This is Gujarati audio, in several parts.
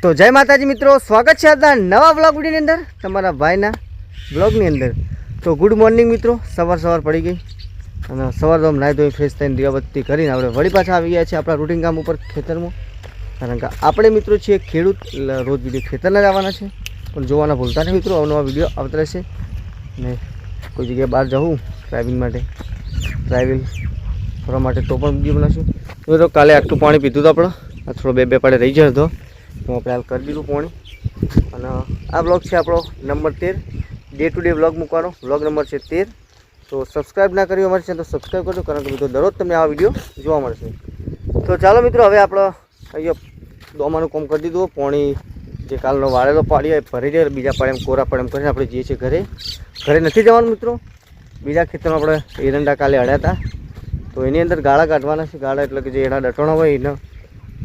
તો જય માતાજી મિત્રો, સ્વાગત છે આજના નવા બ્લોગ વિડીયોની અંદર, તમારા ભાઈના બ્લોગની અંદર। તો ગુડ મોર્નિંગ મિત્રો, સવાર પડી ગઈ અને સવાર તો નાહી ધોઈ ફ્રેશ થઈને દીવાબત્તી કરીને આપણે વળી પાછા આવી ગયા છીએ આપણા રૂટિન કામ ઉપર ખેતરમાં। કારણ કે આપણે મિત્રો છીએ ખેડૂત, એટલે રોજ વિડીયો ખેતરના જ આવવાના છે, પણ જોવાના ભૂલતા નહીં મિત્રો, અવનવા વિડીયો આવતા રહેશે। ને કોઈ જગ્યાએ બહાર જવું ડ્રાઇવિંગ માટે, ડ્રાઇવિંગ ફરવા માટે તો પણ વિડીયો બનાવશું। તો કાલે આટલું પાણી પીધું તો આપણે, થોડો બે પાડે રહી જાય તો આપણે હાલ કરી દીધું પાણી। અને આ બ્લોગ છે આપણો number 13, day to day blog મૂકવાનો બ્લોગ નંબર છે 13। તો સબસ્ક્રાઈબ ના કર્યું અમારી ચેનલ તો સબસ્ક્રાઈબ કરજો, કારણ કે મિત્રો દરરોજ તમને આવા વિડીયો જોવા મળશે। તો ચાલો મિત્રો, હવે આપણે અહીંયા દોમાનું કામ કરી દીધું, પાણી જે કાલનો વાળેલો પાડી હોય ભરી જાય, બીજા પાડે એમ કોરા પાડે એમ કરીને આપણે જઈએ છીએ ઘરે નથી જવાનું મિત્રો, બીજા ખેતરમાં આપણે એરંડા કાલે અડ્યા હતા, તો એની અંદર ગાળા કાઢવાના છે। ગાળા એટલે કે જે એના ડટોણા હોય એને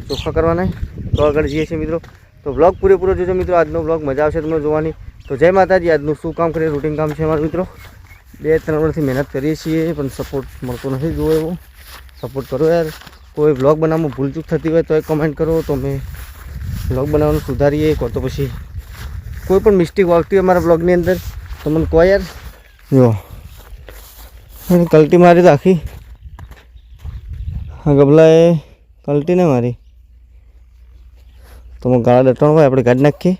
ચોખ્ખા કરવાના, તો આગળ જઈએ છીએ મિત્રો। તો બ્લોગ પૂરેપૂરો જોજો મિત્રો, આજનો બ્લોગ મજા આવશે તમને જોવાની। તો જય માતાજી, આજનું શું કામ કરીએ, રૂટિન કામ છે અમારું મિત્રો, 2-3 વર્ષથી મહેનત કરીએ છીએ પણ સપોર્ટ મળતો નથી, જુઓ એવો સપોર્ટ કરો યાર। કોઈ બ્લોગ બનાવવામાં ભૂલચૂક થતી હોય તો એ કમેન્ટ કરો, તો અમે બ્લોગ બનાવવાનું સુધારીએ, તો પછી કોઈ પણ મિસ્ટેક વાગતી હોય અમારા બ્લોગની અંદર તો મને કહો યાર। જો કલ્ટી મારી તો આખી હા ગબલાએ કલ્ટી ને મારી, તો ગાળા ડટવાનું હોય આપણે કાઢી નાખીએ।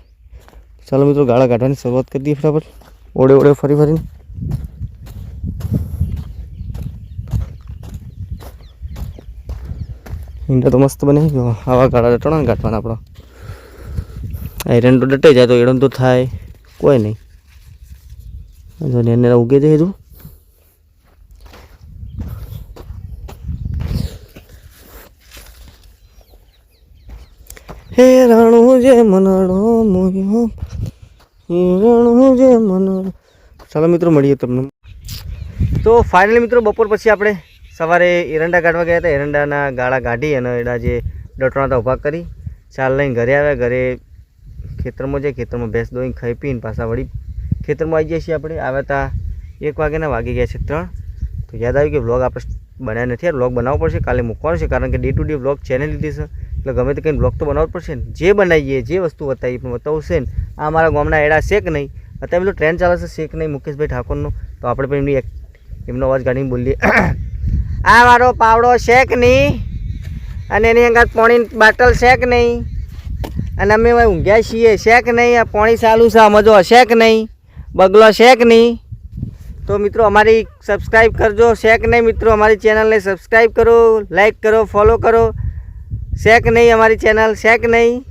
ચાલો મિત્રો, ગાળા કાઢવાની શરૂઆત કરી દઈએ ફટાફટ, ઓળે ફરીને। ઈંડા તો મસ્ત બને, આવા ગાળા ડટવાના કાઢવાના આપણો, આયરન તો ડટાઈ જાય તો એડન તો થાય કોઈ નહીં, જો ને ઉગે જાય તું। હે રાણું જે મનડો મોયો, હે રાણું જે મનડો। ચાલો મિત્રો, મળીએ તમને। તો ફાઇનલી મિત્રો, બપોર પછી આપણે સવારે એરંડા કાઢવા ગયા હતા, એરંડાના ગાળા કાઢી અને એના જે ડટોણા હતા ઊભા કરી, ચાલ લઈને ઘરે આવ્યા। ઘરે ખેતરમાં જાય, ખેતરમાં ભેંસ દોઈને ખાઈ પીને પાછા વળી ખેતરમાં આવી જઈએ છીએ આપણે। આવ્યા હતા 1 વાગ્યાના, વાગી ગયા છે 3। તો યાદ આવ્યું કે બ્લોગ આપણે બનાવ્યા નથી યાર, બ્લોગ બનાવવો પડશે, કાલે મૂકવાનો છે, કારણ કે day to day blog channel લીધી છે, એટલે ગમે તે કંઈ બ્લોગ તો બનાવવો જ પડશે ને। જે બનાવીએ, જે વસ્તુ બતાવીએ પણ બતાવવું છે ને। આ મારા ગામના એડા શેક નહીં, અત્યારે પેલો ટ્રેન્ડ ચાલે છે શેક નહીં મુકેશભાઈ ઠાકોરનો, તો આપણે પણ એમનો અવાજ કાઢીને બોલીએ, આ મારો પાવડો શેક નહીં, અને એની અંદર પાણી બાટલ શેક નહીં, અને અમે ઊંઘ્યા છીએ શેક નહીં, આ પાણી ચાલુ છે મજો શેક નહીં, બગલો શેક નહીં। તો મિત્રો અમારી સબસ્ક્રાઈબ કરજો, શેક નહીં મિત્રો, અમારી ચેનલને સબસ્ક્રાઈબ કરો, લાઈક કરો, ફોલો કરો, શેક નહીં અમારી ચેનલ, શેક નહીં।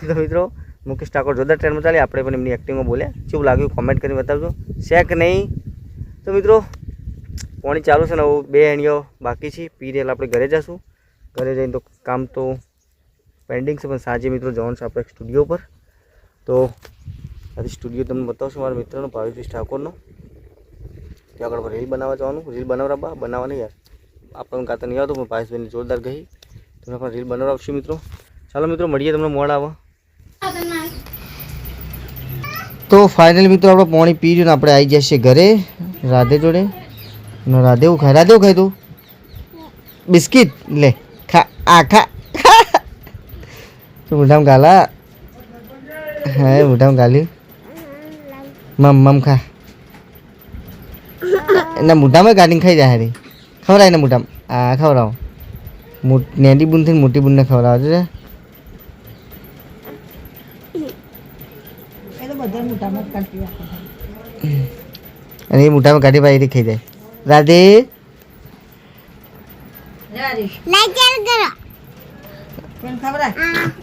તો મિત્રો મુકેશ ઠાકોર જોરદાર ટ્રેનમાં ચાલી, આપણે પણ એમની એક્ટિંગમાં બોલ્યા, કેવું લાગ્યું કોમેન્ટ કરીને બતાવજો, શેક નહીં। તો મિત્રો પાણી ચાલુ છે ને, હવે 2 એણીઓ બાકી છે, પી રહેલા આપણે ઘરે જઈશું। ઘરે જઈને તો કામ તો પેન્ડિંગ છે, પણ સાંજે મિત્રો જવાનું છે આપણે સ્ટુડિયો પર। તો આજે સ્ટુડિયો તમને બતાવશું મારા મિત્રનો ભાવેશ ઠાકોરનો, ત્યાં આગળ રીલ બનાવવા જવાનું, રીલ બનાવવાની યાર આપણને ગાતા નહીં આવતું, પણ ભાવેશભાઈની જોરદાર ગઈ, તમને પણ રીલ બનાવડાવશું મિત્રો। ચાલો મિત્રો મળીએ, તમને મોડ આવે। તો ફાઇનલી મિત્રો આપણે પાણી પી ને આપણે આવી ગયા છીએ ઘરે રાધે જોડે। રાધે એવું ખાય તું બિસ્કિટ લે, ખા આ ખા મોઢામાં ગાલા, હા મોઢામાં ગાલ્યું, મમ ખા, એના મોઢામાં ગાડીને ખાઈ જાય, હારી ખવડાય ને મોઢામાં, આ ખવડાવો, નેડી બૂન થઈને મોટી બૂનને ખવડાવજો છે। અને એ મોઢામાં કાઢી પાડી ખાઈ જાય। રાધે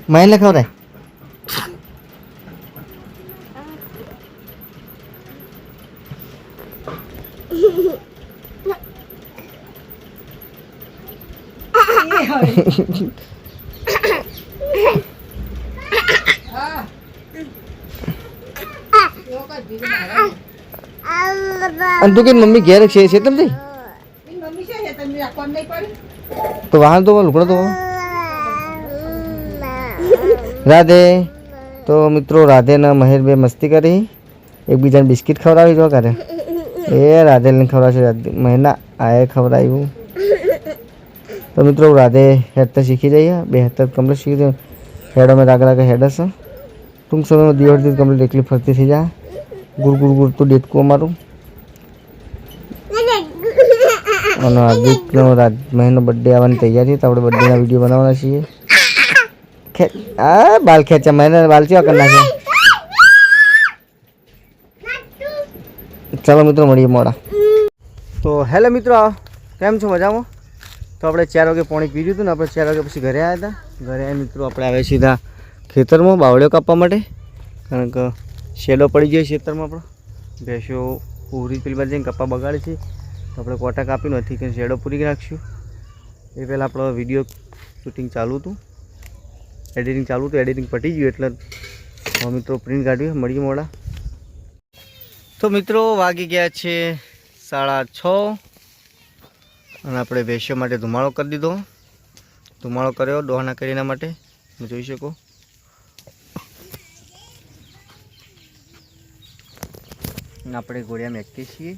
મહેને ખવડાય, અને તું કે મમ્મી ઘેર છે તમ જઈ તો વાહન તો લુકડો તો રાધે। તો મિત્રો રાધે ને મહેર બે મસ્તી કરી, એકબીજાને બિસ્કિટ ખવડાવી જો કરે, એ રાધે ને ખવડાવશે, મહેના આ ખવડાવ્યું। તો મિત્રો રાધે હેડ તો શીખી જઈએ, 2 હાથ કમ્પ્લીટ શીખી, હેડો મેં આગળ આગળ હેડ હશે। ટૂંક સમયમાં દિવાળીથી કમ્પ્લીટ એકલી ફરતી થઈ જાય. ગુર ગુર ગુર તો ડેટકું અમારું. અને હાર્દિકનો મહેનો બર્થડે આવવાની તૈયારી, તો આપણે બર્થડેના વિડીયો બનાવવાના છીએ. બાલ ખેંચ્યા, મહેને બાલ કેવા કરી નાખ્યા. ચાલો મિત્રો મળીએ મોડા. તો હેલો મિત્રો, કેમ છો? મજામાં? તો આપણે 4 વાગે પાણી પીધું હતું ને આપણે 4 વાગે પછી ઘરે આવ્યા હતા. ઘરે આવ્યા મિત્રો આપણે આવ્યા સીધા ખેતરમાં બાવળીઓ કાપવા માટે, કારણ કે શેડો પડી જાય ખેતરમાં. આપણો ભેંસો પૂરી પેલી બાજુ જઈને કપ્પા બગાડે છે, તો આપણે કોટા કાપી નથી કે શેડો પૂરી રાખશું. એ પહેલાં આપણો વિડીયો શૂટિંગ ચાલુ હતું, એડિટિંગ ચાલુ હતું, એડિટિંગ પતી ગયું એટલે મિત્રો પ્રિન્ટ કાઢ્યું. મળીએ મોડા. તો મિત્રો વાગી ગયા છે 6:30 અને આપણે ભેંસો માટે ધુમાડો કરી દીધો. ધુમાડો કર્યો ડોહાના કરીના માટે, તમે જોઈ શકો. આપણે ઘોડિયા મેકીએ છીએ.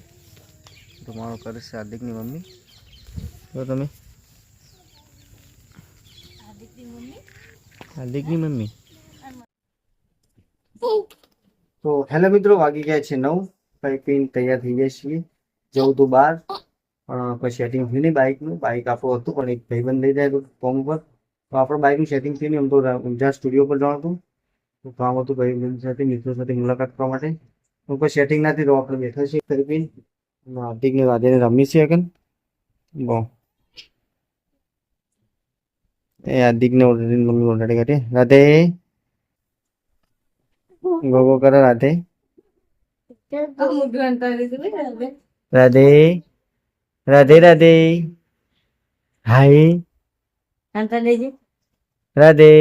ધુમાડો કરે છે હાર્દિકની મમ્મી. જો તમે હાર્દિકની મમ્મી. તો હેલો મિત્રો, વાગી ગયા છે 9. ખાઈ પીને તૈયાર થઈ ગયા છીએ. જવું તો બહાર, પણ કોઈ સેટિંગ થયું નહીં બાઇકનું. બાઇક આપણું હતું પણ એક ભાઈબંધ લઈ જાય ફોર્મ ઉપર, તો આપણે બાઇકનું સેટિંગ થયું નહીં. આમ તો ઊંઝા સ્ટુડિયો પર જવાનું હતું, તો કામ હતું ભાઈબંધ સાથે, મિત્રો સાથે મુલાકાત કરવા માટે. તો કોઈ સેટિંગ નથી, તો આપણે બેઠા છીએ ખાઈ પીને. હાર્દિકને રાધેને રમી છે અગન. બહુ એ હાર્દિકને મમ્મી ઓલરેડી કરી રાધે ગોગો કરે. રાધે રાધે રાધે રાધે હાય રાધે.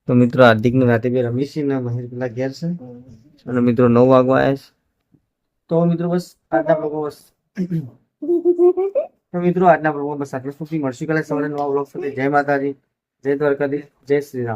તો મિત્રો હાર્દિકને રાતે બે રમી છે ને મહેશ પેલા ઘેર છે. અને મિત્રો 9 વાગવા આવ્યા છે. તો મિત્રો બસ આજના બ્લોગમાં બસ તો મિત્રો આજના બ્લોગમાં બસ આટલું. મળશું કાલે સવારે નવા બ્લોગ સાથે. જય માતાજી, જય દ્વારકાધીશ, જય શ્રી રામ.